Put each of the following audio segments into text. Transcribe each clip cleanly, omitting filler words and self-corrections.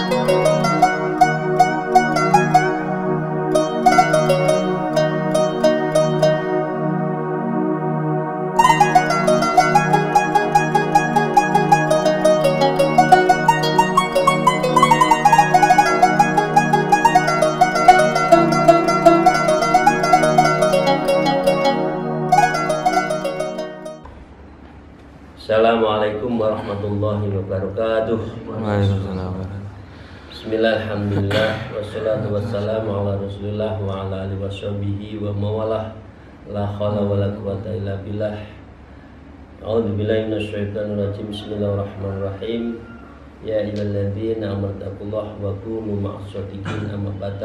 Assalamualaikum warahmatullahi wabarakatuh. Waalaikumsalam. Bismillah, alhamdulillah, wassalatu wassalamu ala rasulillah wa ala alihi washabihi wa mawalah. La hawla wa la quwata illa billah. A'udzu billahi minasyaitonir rajim. Bismillahirrahmanirrahim. Ya ayyuhalladzina amanu taqullaha wa kunu ma'as shadiqin. Amma ba'd.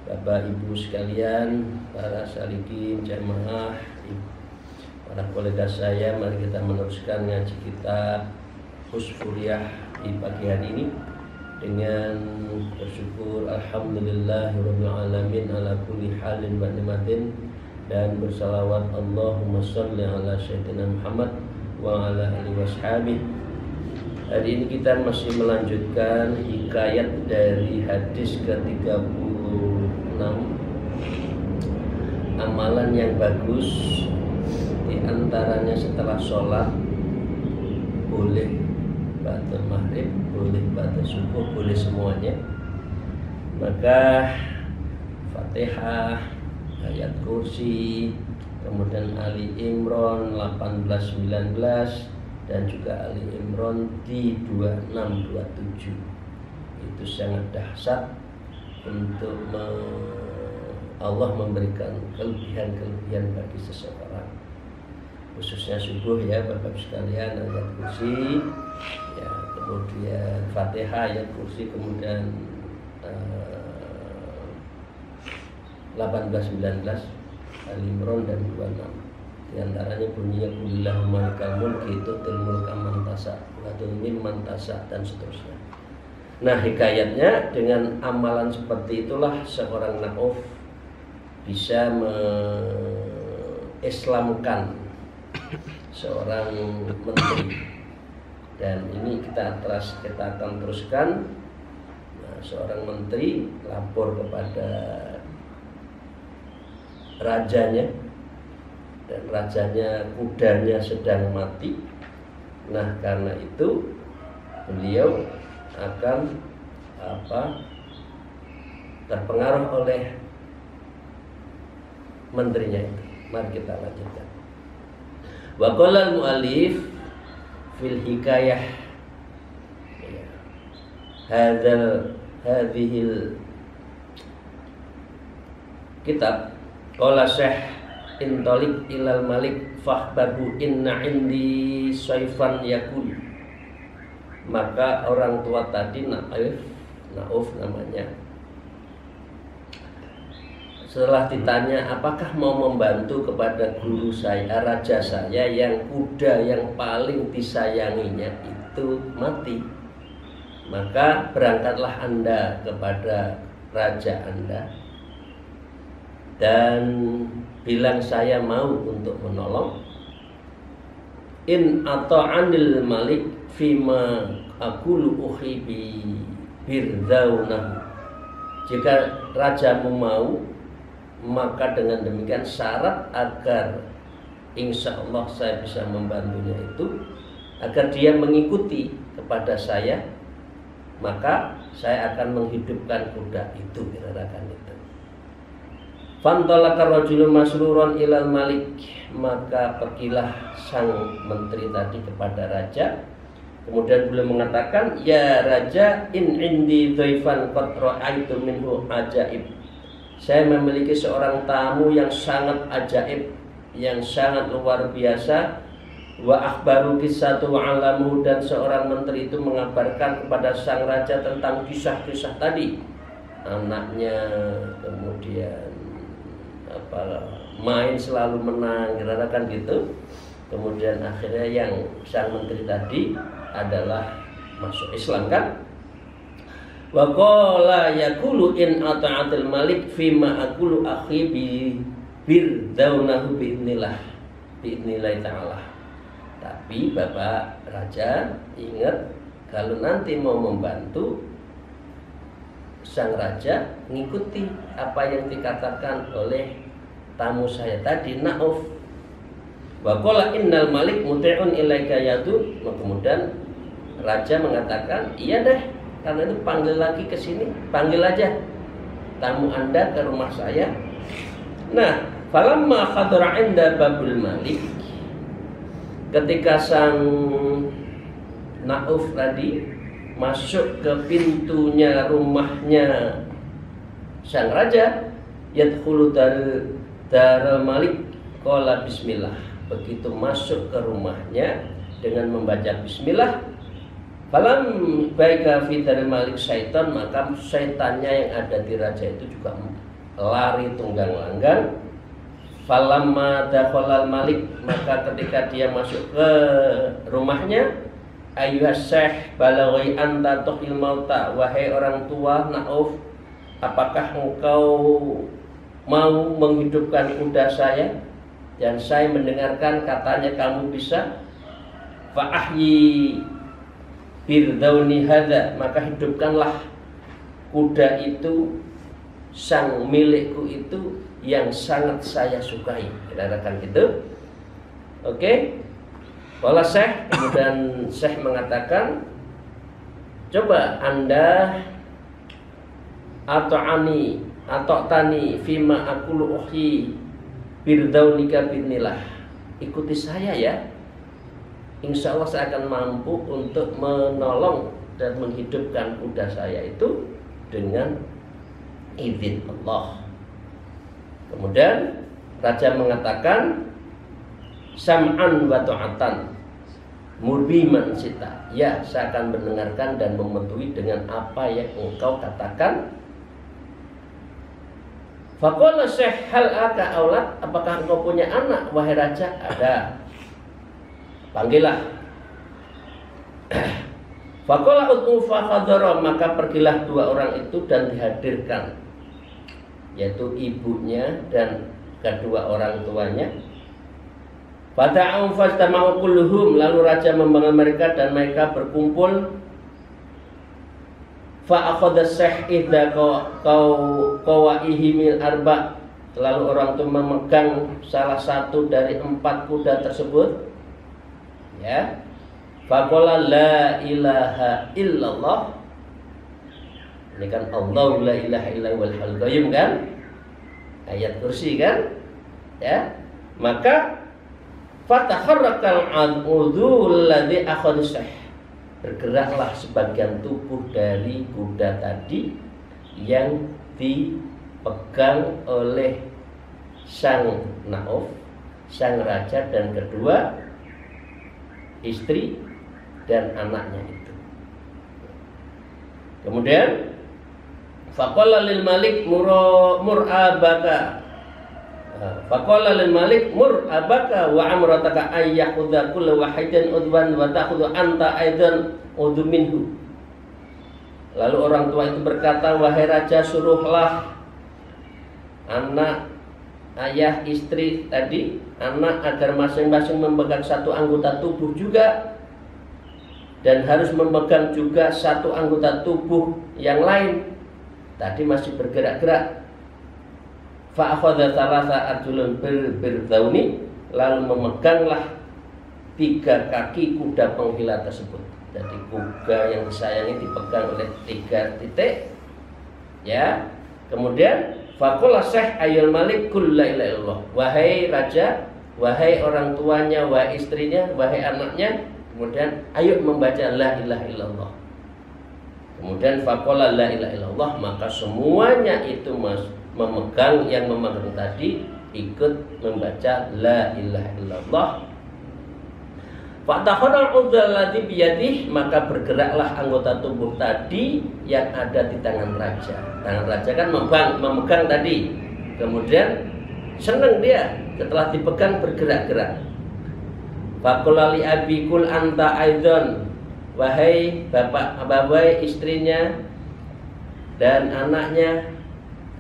Bapak Ibu sekalian, para salikin jamaah, para kolega saya, mari kita meneruskan ngaji kita Husfuriyah di pagi hari ini dengan bersyukur alhamdulillahirabbil alamin ala kulli halin wa ni'matin, dan bersalawat Allahumma shalli ala sayyidina Muhammad wa ala alihi washabihi. Hari ini kita masih melanjutkan hikayat dari hadis ke-36, amalan yang bagus. Di antaranya setelah sholat boleh pada maghrib, boleh pada subuh, boleh semuanya. Maka Fatihah, ayat kursi, kemudian Ali Imran 18, 19, dan juga Ali Imran di 26, 27. Itu sangat dahsyat untuk Allah memberikan kelebihan-kelebihan bagi seseorang, khususnya subuh ya Bapak sekalian, ayat kursi ya, kemudian Fatihah, ayat kursi, kemudian 18, 19, Ali Imran dan 26. Di antaranya bunyinya kulillahu malikal mulki tu'til mulka man tasha wa tu'ti man tasha, dan seterusnya. Nah, hikayatnya dengan amalan seperti itulah seorang Nauf bisa mengislamkan seorang menteri, dan ini kita akan teruskan. Nah, seorang menteri lapor kepada rajanya, dan rajanya kudanya sedang mati. Nah, karena itu beliau akan terpengaruh oleh menterinya itu. Mari kita lanjutkan. Wa qala al-mu'allif fil hikayah hadhil kitab qala Syekh intalik ilal malik fahbabu inna indi sayfan yakul. Maka orang tua tadi Nauf namanya, setelah ditanya apakah mau membantu kepada guru saya, raja saya yang kuda yang paling disayanginya itu mati, maka berangkatlah Anda kepada raja Anda dan bilang saya mau untuk menolong. In ata'anil malik fima aqulu uhibi birdaunahu. Jika rajamu mau, maka dengan demikian syarat agar insya Allah saya bisa membantunya itu agar dia mengikuti kepada saya, maka saya akan menghidupkan kuda itu, kira-kira itu. Fantolaka rajulun masruron ilal malik, maka pergilah sang menteri tadi kepada raja. Kemudian beliau mengatakan, ya raja, in indi dhaifan qad ra'aitu minhu ajaib. Saya memiliki seorang tamu yang sangat ajaib, yang sangat luar biasa. Wa akhbaru kisatu alamu, dan seorang menteri itu mengabarkan kepada sang raja tentang kisah-kisah tadi. Anaknya kemudian main selalu menang, kira-kira gitu. Kemudian akhirnya yang sang menteri tadi adalah masuk Islam kan. Wa qala yaqulu in ata'atil malik fima aqulu akhi birdaunahu bi'nillah ta'ala. Tapi Bapak Raja ingat, kalau nanti mau membantu sang raja mengikuti apa yang dikatakan oleh tamu saya tadi, Nauf. Wa qala innal malik muti'un ilaika yadu. Kemudian raja mengatakan, iya deh, karena itu panggil lagi ke sini, panggil aja tamu Anda ke rumah saya. Nah, falamma khadara 'inda babul malik, ketika sang Nauf tadi masuk ke pintunya rumahnya sang raja, yadkhulu darul malik qala bismillah. Begitu masuk ke rumahnya dengan membaca bismillah, falam baika fi darul malik syaitan, maka syaitannya yang ada di raja itu juga lari tunggang langgang. Falamma dakhalal malik, maka ketika dia masuk ke rumahnya, ayyuhas syekh balaghi anta tuhil mauta, wahai orang tua Nauf, apakah engkau mau menghidupkan kuda saya? Dan saya mendengarkan katanya kamu bisa. Fa ahyi birdauni hadza, maka hidupkanlah kuda itu, sang milikku itu yang sangat saya sukai. Kira-kira gitu. Oke. Wala Syekh, kemudian Syekh mengatakan, coba Anda atau tani fima aqulu uhyi birdaunika bidnillah. Ikuti saya ya. Insya Allah saya akan mampu untuk menolong dan menghidupkan kuda saya itu dengan izin Allah. Kemudian raja mengatakan, sam'an wa ta'atan murbiman sita, ya saya akan mendengarkan dan mematuhi dengan apa yang engkau katakan. Faqala Syekh hal aka aulad, apakah engkau punya anak wahai raja? Ada. Panggillah. Faqala ud'u fa hadara, maka pergilah dua orang itu dan dihadirkan, yaitu ibunya dan kedua orang tuanya. Fata'u fastama'u kulluhum, lalu raja memanggil mereka dan mereka berkumpul. Fa akhadha Syekh ihda qawaihi mil arba, lalu orang itu memegang salah satu dari 4 kuda tersebut. Ya. Faqala la ilaha illallah. Ini kan Allah la ilaha illa huwal hayyul qayyum kan? Ayat kursi kan? Ya. Maka fataharrakal udhul ladzi akhadha Syekh, bergeraklah sebagian tubuh dari kuda tadi yang dipegang oleh sang Nauf, sang raja dan kedua istri dan anaknya itu. Kemudian faqala lil malik mur abaka, faqala lil malik mur abaka wa amrataka ayyahudha kullu wahidin udwan wa ta'khudhu anta aidan udhu minhu. Lalu orang tua itu berkata, wahai raja, suruhlah anak, ayah, istri tadi, anak agar masing-masing memegang satu anggota tubuh juga, dan harus memegang juga satu anggota tubuh yang lain. Tadi masih bergerak-gerak. Fa'akhadha thalatha arjulun birdauni, lalu memeganglah 3 kaki kuda penggila tersebut. Jadi kuda yang disayangi dipegang oleh 3 titik. Ya. Kemudian faqala Syekh ayyul malik kul la ilaha illallah, wahai raja, wahai orang tuanya, wahai istrinya, wahai anaknya. Kemudian ayo membaca la ilaha illallah. Kemudian faqala la ilaha illallah, maka semuanya itu memegang, yang memegang tadi ikut membaca la ilaha illallah. Fatakhadal udhal ladzi biyadih, maka bergeraklah anggota tubuh tadi yang ada di tangan raja. Tangan raja kan memegang tadi. Kemudian senang dia setelah dipegang bergerak-gerak. Faqala li abi kul anta aidan, wahai bapak, wahai istrinya dan anaknya,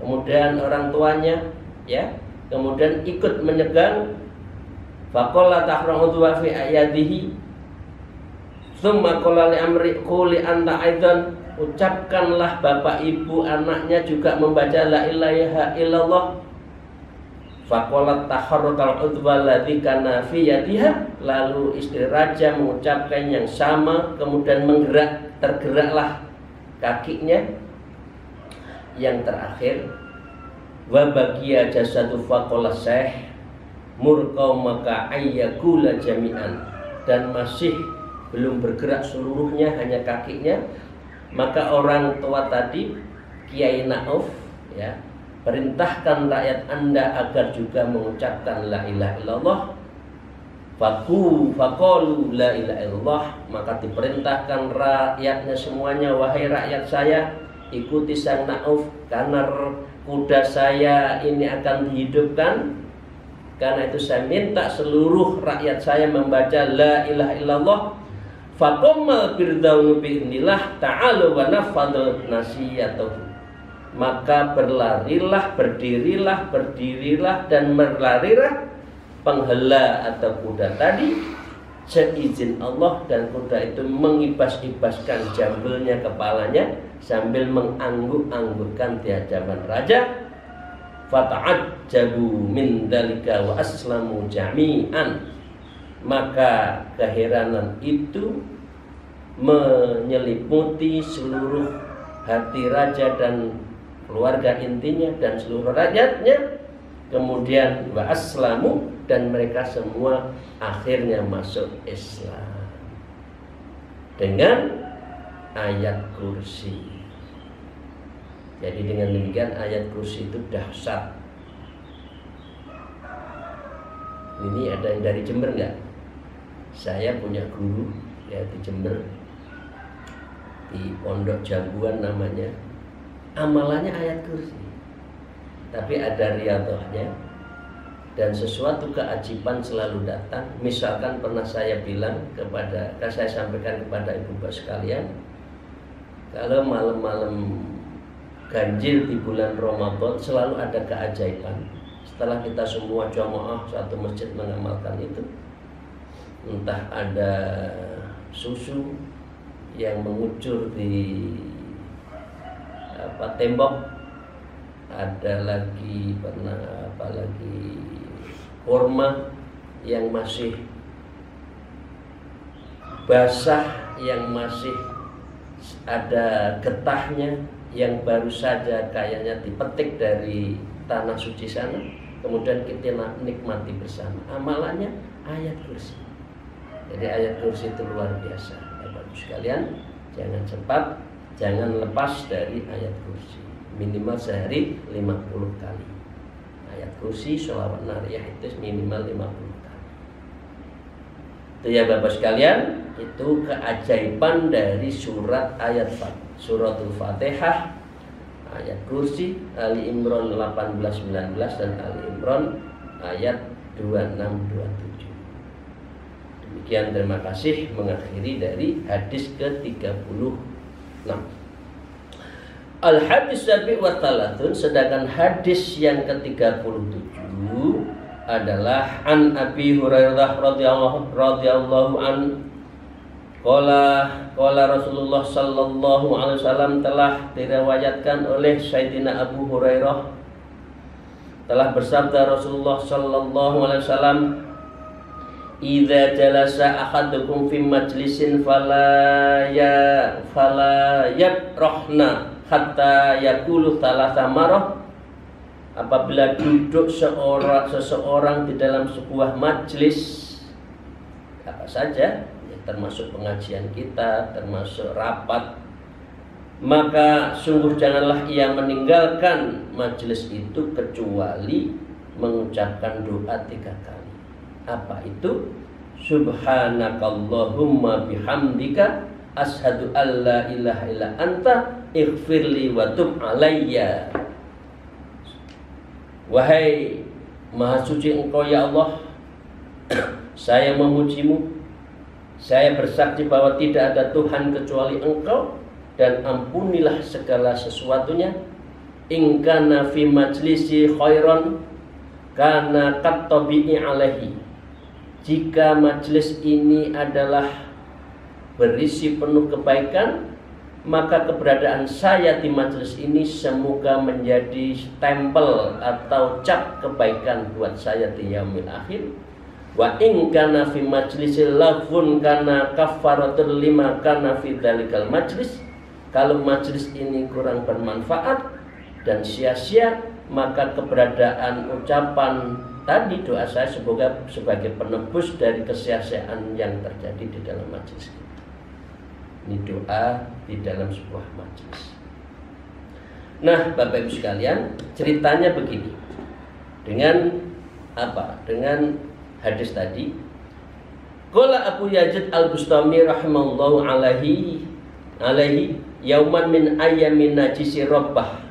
kemudian orang tuanya, ya, kemudian ikut menyegang. Faqala tahramu fi ayadihi, tsumma qala li amri quli anta aidan ucapkanlah bapak ibu anaknya juga membaca la ilaha illallah. Faqalat taharrakal udwa alladzi kana fi yadiha, lalu istri raja mengucapkan yang sama, kemudian tergeraklah kakinya. Yang terakhir, wa baqiya jasadu faqala syekh murqau maka ayyakula jami'an, dan masih belum bergerak seluruhnya, hanya kakinya. Maka orang tua tadi, Kiai Nauf, ya, perintahkan rakyat Anda agar juga mengucapkan la ilaha illallah. Faqalu la ilaha illallah, maka diperintahkan rakyatnya semuanya, wahai rakyat saya, ikuti sang Nauf, karena kuda saya ini akan dihidupkan. Karena itu saya minta seluruh rakyat saya membaca la ilaha illallah. Faqamal firdaunu bi'nillah ta'ala wa nafadul nasiyatuhu, maka berdirilah dan berlarilah penghela atau kuda tadi seizin Allah, dan kuda itu mengibas-ibaskan jambulnya, kepalanya, sambil mengangguk-anggukkan di hadapan raja. Fata'ajjabu min dalika wa aslamu jami'an, maka keheranan itu menyelimuti seluruh hati raja dan keluarga intinya dan seluruh rakyatnya. Kemudian wa aslamu, dan mereka semua akhirnya masuk Islam dengan ayat kursi. Jadi dengan demikian ayat kursi itu dahsyat. Ini ada yang dari Jember enggak? Saya punya guru ya di Jember, di Pondok Jambuan namanya. Amalannya ayat kursi, tapi ada riyadhahnya, dan sesuatu keajaiban selalu datang. Misalkan pernah saya saya sampaikan kepada ibu bapak sekalian, kalau malam-malam ganjil di bulan Ramadan selalu ada keajaiban. Setelah kita semua jamaah satu masjid mengamalkan itu, entah ada susu yang mengucur di tembok, ada lagi kurma yang masih basah, yang masih ada getahnya, yang baru saja kayaknya dipetik dari tanah suci sana, kemudian kita nikmati bersama. Amalannya ayat kursi. Jadi ayat kursi itu luar biasa. Bapak sekalian, jangan cepat, jangan lepas dari ayat kursi. Minimal sehari 50 kali. Ayat kursi, sholawat nariyah itu minimal 50 kali. Itu ya Bapak sekalian, itu keajaiban dari surat suratul Fatihah, ayat kursi, Ali Imran 18-19 dan Ali Imran ayat 26-27. Demikian, terima kasih, mengakhiri dari hadis ke-36. Al-hadis sabi wa talatun, sedangkan hadis yang ke-37 adalah an Abi Hurairah radhiyallahu an qala Rasulullah sallallahu alaihi wasallam, telah diriwayatkan oleh Sayyidina Abu Hurairah, telah bersabda Rasulullah sallallahu alaihi wasallam, idza jalasa ahadukum fi majlisin fala yabrahna hatta yaqulu thalatha marah. Apabila duduk seseorang di dalam sebuah majlis apa saja, ya, termasuk pengajian kita, termasuk rapat, maka sungguh janganlah ia meninggalkan majlis itu kecuali mengucapkan doa 3 kali. Apa itu? Subhanakallahumma bihamdika asyhadu alla ilaha illa anta ighfirli wa tub alayya. Wahai Maha Suci Engkau ya Allah, saya memujimu, saya bersaksi bahwa tidak ada Tuhan kecuali Engkau, dan ampunilah segala sesuatunya. In kana fi majlisi khairan kana qattabi'i alaihi, jika majlis ini adalah berisi penuh kebaikan, maka keberadaan saya di majelis ini semoga menjadi stempel atau cap kebaikan buat saya di yaumil akhir. Wa in kana fi majlisil lafun kana kafaratul lima kana fi dzalikal majlis. Kalau majlis ini kurang bermanfaat dan sia-sia, maka keberadaan ucapan tadi doa saya semoga sebagai penebus dari kesia-siaan yang terjadi di dalam majlis. Ini doa di dalam sebuah majelis. Nah, Bapak Ibu sekalian, ceritanya begini. Dengan apa? Dengan hadis tadi. Qala Abu Yazid Al-Bustami rahimallahu alaihi yauman min ayyamin najisi rabbah.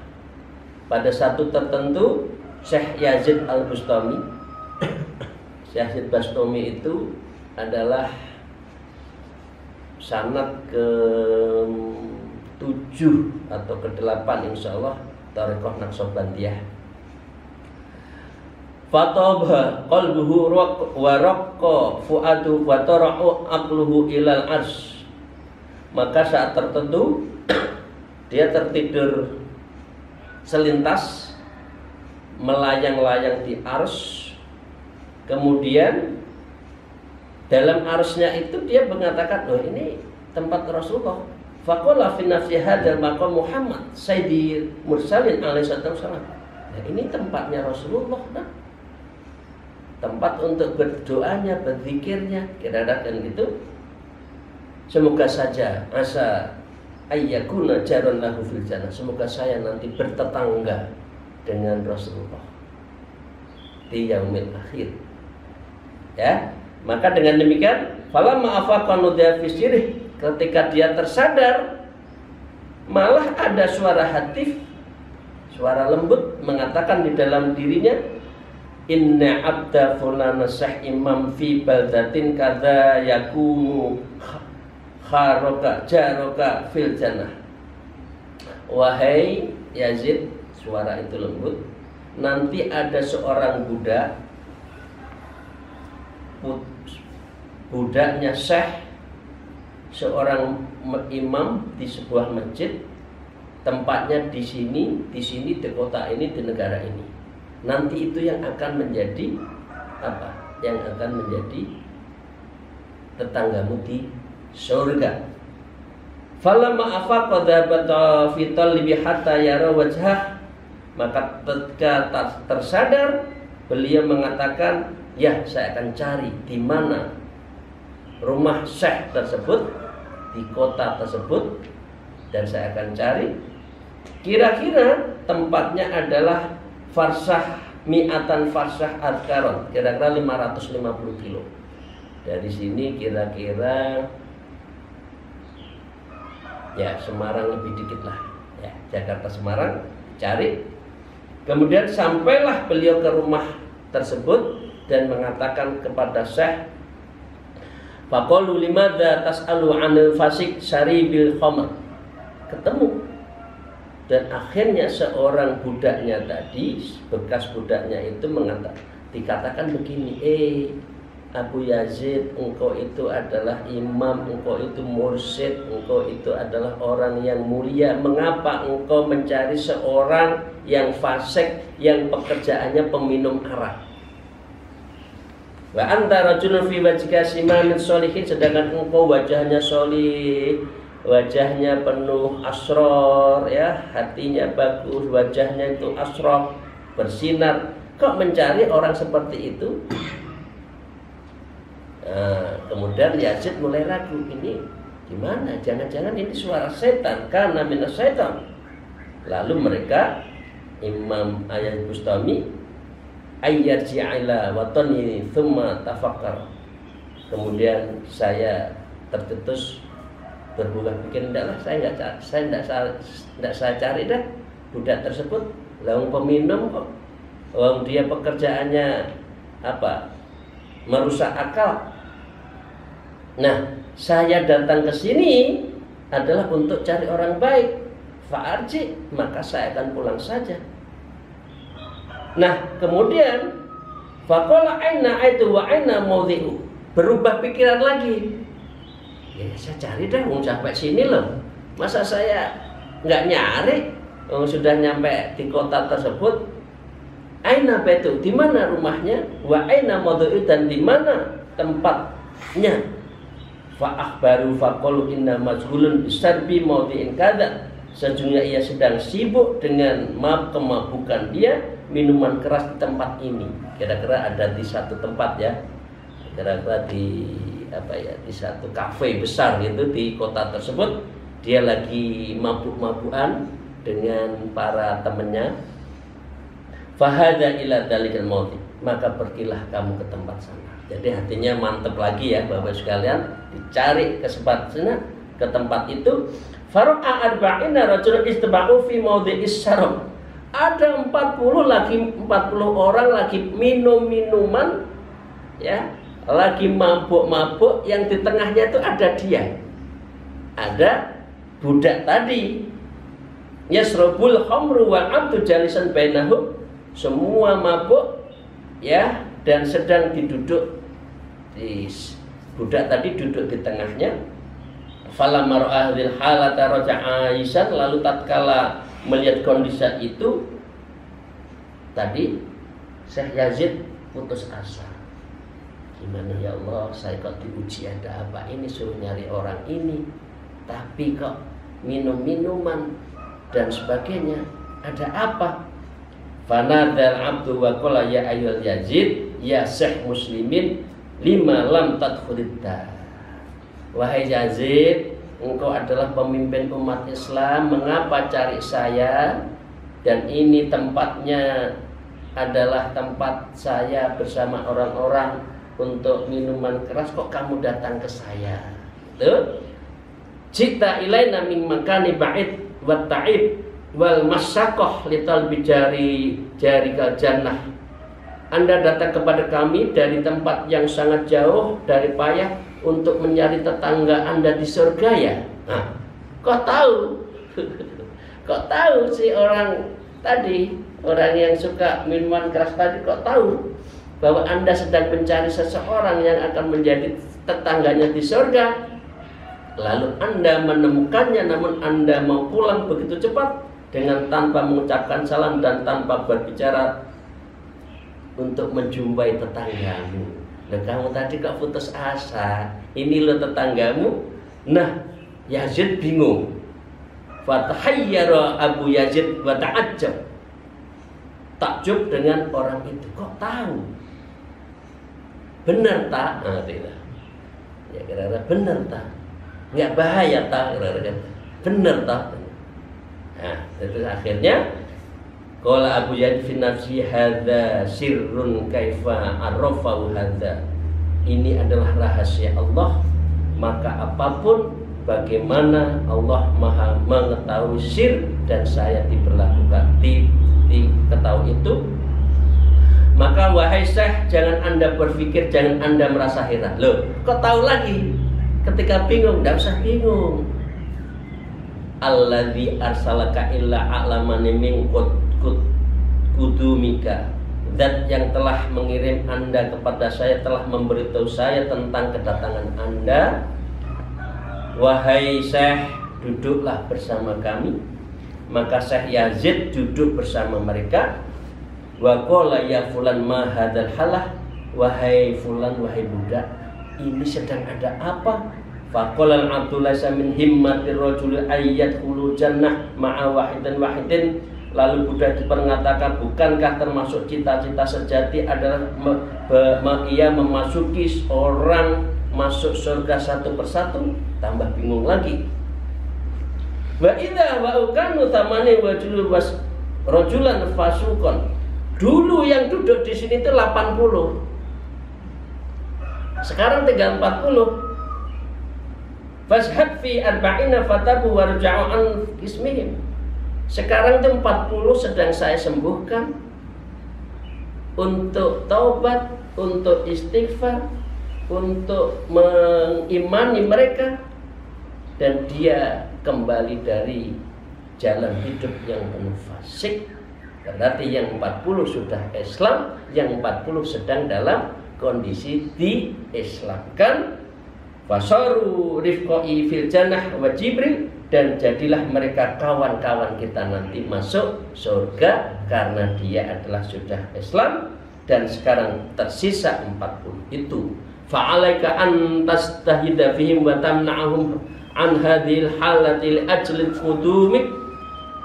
Pada satu tertentu Syekh Yazid Al-Bustami, Syekh Yazid Bustami itu adalah sanad ke-7 atau ke-8 insyaallah Thariqah Naqsabandiyah. Fataba qalbuhu wa raqqa fuadu wa tara'u aqluhu ilal arsy. Maka saat tertentu dia tertidur selintas melayang-layang di arsy. Kemudian dalam arsnya itu dia mengatakan, oh ini tempat Rasulullah. Faqala fi nafsi hadzal maqam Muhammad sayyidi mursalin alaihi wasallam. Nah, ini tempatnya Rasulullah, nah. Tempat untuk berdoanya, berzikirnya, kira-kira kan gitu. Semoga saja asa ayyakuna jaran lahu fil jannah. Semoga saya nanti bertetangga dengan Rasulullah di yaumil akhir. Ya. Maka dengan demikian, falamma afaqa nudiya fi sirih, ketika dia tersadar, malah ada suara hatif, suara lembut mengatakan di dalam dirinya, inna abda fulana sah imam fi baldatin kadza yakunu kharoka jaroka fil jannah. Wahai Yazid, suara itu lembut, nanti ada seorang budaknya syekh, seorang imam di sebuah masjid, tempatnya di sini, di kota ini, di negara ini. Nanti itu yang akan menjadi apa? Yang akan menjadi tetanggamu di surga. Falamma afaqa dzabata fi talbi hatta yara wajhah, maka ketika tersadar beliau mengatakan, ya saya akan cari di mana rumah syekh tersebut di kota tersebut, dan saya akan cari kira-kira tempatnya adalah farsah mi'atan farsah al-karon, kira-kira 550 kilo dari sini, kira-kira ya Semarang lebih dikit lah ya, Jakarta Semarang, cari. Kemudian sampailah beliau ke rumah tersebut dan mengatakan kepada Syekh, faqalu limadza tas'alu 'anil fasik syaribil khamr. Ketemu, dan akhirnya seorang budaknya tadi, bekas budaknya itu dikatakan begini, Abu Yazid, engkau itu adalah imam, engkau itu mursyid, engkau itu adalah orang yang mulia. Mengapa engkau mencari seorang yang fasik, yang pekerjaannya peminum arak? Wa anta rajulun fi wajhika simamin sholihin, sedangkan engkau wajahnya sholih, wajahnya penuh asrar, ya, hatinya bagus, wajahnya itu asrar, bersinar. Kok mencari orang seperti itu? Nah, kemudian Yazid mulai ragu, ini gimana? Jangan-jangan ini suara setan, karena minas setan. Lalu mereka, Imam Yazid Bustami, ayyarji'ila watani thumma tafakkar. Kemudian saya tercetus berbuah pikir, enggaklah, saya cari dah budak tersebut. Laung peminum kok, laung dia pekerjaannya apa? Merusak akal. Nah, saya datang ke sini adalah untuk cari orang baik. Fa'arji, maka saya akan pulang saja. Nah, kemudian faqala aina aitu wa aina mawdhi'u. Berubah pikiran lagi. Ya, saya cari dah, sampai sini loh. Masa saya nggak nyari? Sudah nyampe di kota tersebut. Aina baitu, di mana rumahnya? Wa aina maudu'u, dan di mana tempatnya? Fa akhbaru faqalu inna majhulun bisarbi maudi'in kadza. Sejujurnya ia sedang sibuk dengan kemabukan dia, minuman keras di tempat ini. Kira-kira ada di satu tempat ya. Kira-kira di di satu kafe besar gitu di kota tersebut. Dia lagi mabuk-mabukan dengan para temannya. Fahada ila dalikal mauti, maka pergilah kamu ke tempat sana. Jadi hatinya mantep lagi ya Bapak sekalian, dicari kesempatan ke tempat itu. Faru'a arba'ina rajulun istaba'u fi mawdi'is syarab. Ada 40 orang lagi minum minuman ya, lagi mabuk-mabuk, yang di tengahnya itu ada dia. Ada budak tadi. Yasrabul khamru wal 'abdu jalisan bainahum. Semua mabuk ya, dan sedang diduduk di budak tadi duduk di tengahnya. Falamma ra'a hadhil halata raja'a Aisyah, lalu tatkala melihat kondisi itu tadi, Syekh Yazid putus asa. Gimana ya Allah, saya kok diuji, ada apa ini, suruh nyari orang ini, tapi kok minum-minuman dan sebagainya, ada apa? Fanadal abdu wa qala ya ayyuhal Yazid ya Syekh muslimin lima lam tadkhulidda. Wahai Yazid, engkau adalah pemimpin umat Islam, mengapa cari saya? Dan ini tempatnya adalah tempat saya bersama orang-orang untuk minuman keras, kok kamu datang ke saya? Tuh. Cita ilaina min makani ba'id wa ta'ib wal masyaqqah lital bijari jarikal jannah. Anda datang kepada kami dari tempat yang sangat jauh, dari payah untuk mencari tetangga Anda di surga ya. Nah, kok tahu? Kok tahu si orang tadi, orang yang suka minuman keras tadi, kok tahu bahwa Anda sedang mencari seseorang yang akan menjadi tetangganya di surga? Lalu Anda menemukannya, namun Anda mau pulang begitu cepat dengan tanpa mengucapkan salam dan tanpa berbicara untuk menjumpai tetanggamu. Nah, kamu tadi kok putus asa, ini lo tetanggamu. Nah, Yazid bingung. Fatahayyara Abu Yazid wa ta'ajjab. Takjub dengan orang itu, kok tahu? Benar tak? Nah, tidak. Ya kira-kira benar tak? Nggak bahaya tak? Kira-kira benar tak? Nah, itu akhirnya qala Abu Yazid fi nafsi hadza sirrun kaifa arrafahu hadza. Ini adalah rahasia Allah, maka apapun bagaimana Allah Maha mengetahui sir, dan saya diperlakukan diketahui itu. Maka wahai Syekh, jangan Anda berpikir, jangan Anda merasa heran. Loh, kok tahu lagi? Ketika bingung, enggak usah bingung. Alladzi arsalaka illa a'lamani min kudumika. Zat yang telah mengirim Anda kepada saya telah memberitahu saya tentang kedatangan Anda. Wahai Syekh, duduklah bersama kami. Maka Syekh Yazid duduk bersama mereka. Wa qala ya fulan ma hadzal halah. Wahai fulan, wahai budak, ini sedang ada apa? Faqala Abdullah min himmatir rajul ayyadkhulul jannah ma'a wahidin. Lalu budak itu mengatakan, bukankah termasuk cita-cita sejati adalah ia memasuki orang masuk surga satu persatu? Tambah bingung lagi. Wa idza wa ukanu tamani wajul was rajulan fasukon. Dulu yang duduk di sini itu 80. Sekarang tinggal 40. Fashhad fi arba'ina fatabu warja'u an ismihim. Sekarang itu 40 sedang saya sembuhkan untuk taubat, untuk istighfar, untuk mengimani mereka, dan dia kembali dari jalan hidup yang penuh fasik. Berarti yang 40 sudah Islam, yang 40 sedang dalam kondisi diislamkan. Fasaru rifqai fil jannah wa Jibril, dan jadilah mereka kawan-kawan kita nanti masuk surga karena dia adalah sudah Islam dan sekarang tersisa 40 itu. Fa'alaika an tastahida fihim wa tamna'ahum an hadhil halati li ajli qudumik,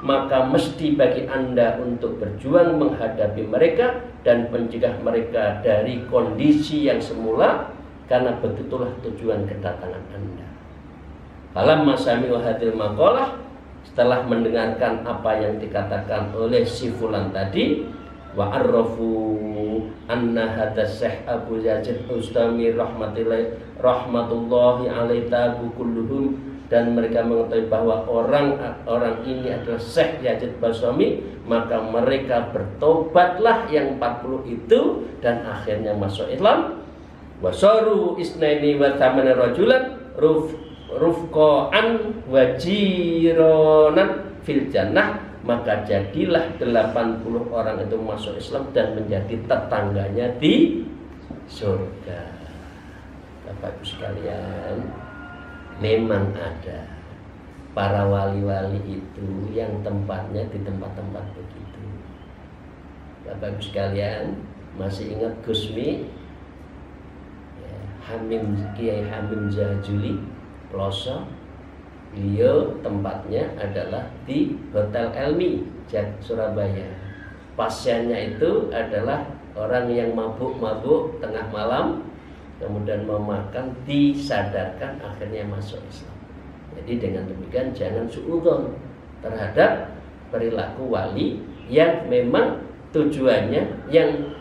maka mesti bagi Anda untuk berjuang menghadapi mereka dan mencegah mereka dari kondisi yang semula, karena begitulah tujuan kedatangan Anda. Falamma sami'u hadhil maqalah, setelah mendengarkan apa yang dikatakan oleh si fulan tadi, wa arrafu anna hadza Syekh Abu Yazid Bustami rahmatullahi alaihi kulluhum, dan mereka mengetahui bahwa orang ini adalah Syekh Yazid Bustami, maka mereka bertobatlah yang 40 itu dan akhirnya masuk Islam. Wasaru isnaini wa thamana rajulan rufqan wajironan fil jannah, maka jadilah 80 orang itu masuk Islam dan menjadi tetangganya di surga. Bapak Ibu sekalian, memang ada para wali-wali itu yang tempatnya di tempat-tempat begitu. Bapak Ibu sekalian, masih ingat Gusmi ya, Kiai Hamim Zahjuli Ploso? Beliau tempatnya adalah di Hotel Elmi Surabaya. Pasiennya itu adalah orang yang mabuk-mabuk tengah malam, kemudian mau makan, disadarkan, akhirnya masuk Islam. Jadi dengan demikian jangan suudzon terhadap perilaku wali yang memang tujuannya yang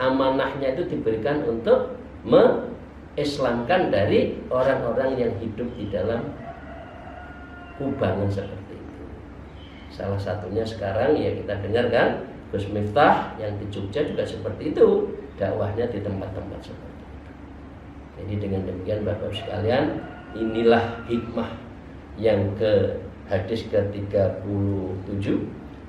amanahnya itu diberikan untuk mengislamkan dari orang-orang yang hidup di dalam kubangan seperti itu. Salah satunya sekarang ya kita dengar kan, Gus Miftah yang di Jogja juga seperti itu, dakwahnya di tempat-tempat seperti itu. Jadi dengan demikian Bapak sekalian, inilah hikmah yang ke hadis ke-37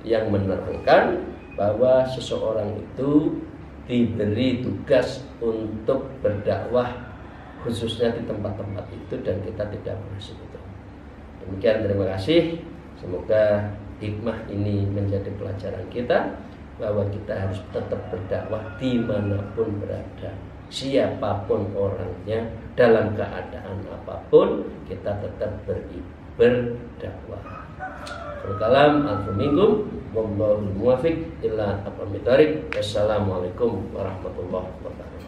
yang menerangkan bahwa seseorang itu diberi tugas untuk berdakwah khususnya di tempat-tempat itu dan kita tidak boleh sebut. Demikian, terima kasih. Semoga hikmah ini menjadi pelajaran kita bahwa kita harus tetap berdakwah dimanapun berada, siapapun orangnya, dalam keadaan apapun kita tetap berdakwah. Kalam alfumingkum wallahul muwaffiq ila aqwamit thoriq. Wassalamualaikum warahmatullahi wabarakatuh.